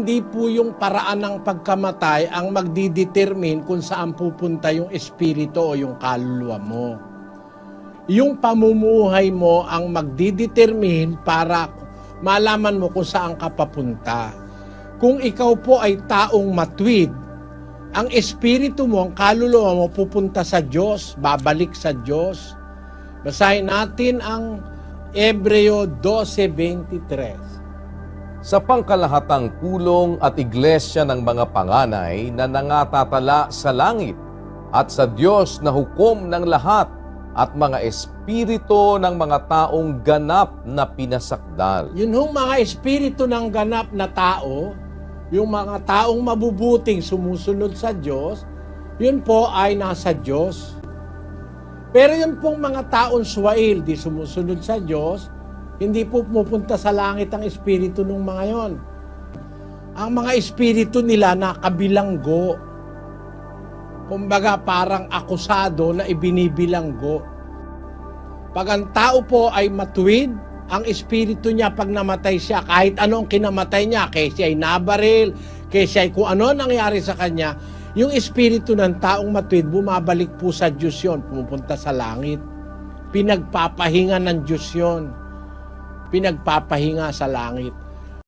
hindi po yung paraan ng pagkamatay ang magdidetermine kung saan pupunta yung espiritu o yung kaluluwa mo. Yung pamumuhay mo ang magdidetermine para malaman mo kung saan ka papunta. Kung ikaw po ay taong matwid, ang espiritu mo, ang kaluluwa mo pupunta sa Diyos, babalik sa Diyos. Basahin natin ang Hebreo 12:23. Sa pangkalahatang pulong at iglesia ng mga panganay na nangatatala sa langit at sa Diyos na hukom ng lahat at mga espiritu ng mga taong ganap na pinasakdal. Yun hong mga espiritu ng ganap na tao, yung mga taong mabubuting sumusunod sa Diyos, yun po ay nasa Diyos. Pero yun pong mga taong suwail, di sumusunod sa Diyos, hindi po pumupunta sa langit ang espiritu ng mga yon. Ang mga espiritu nila nakabilanggo. Kumbaga parang akusado na ibinibilanggo. Pag ang tao po ay matuwid, ang espiritu niya pag namatay siya, kahit anong kinamatay niya, kaya siya ay nabaril, kaya siya ay kung ano nangyari sa kanya, yung espiritu ng taong matuwid, bumabalik po sa Diyos yun, pumupunta sa langit. Pinagpapahinga ng Diyos yun. Pinagpapahinga sa langit.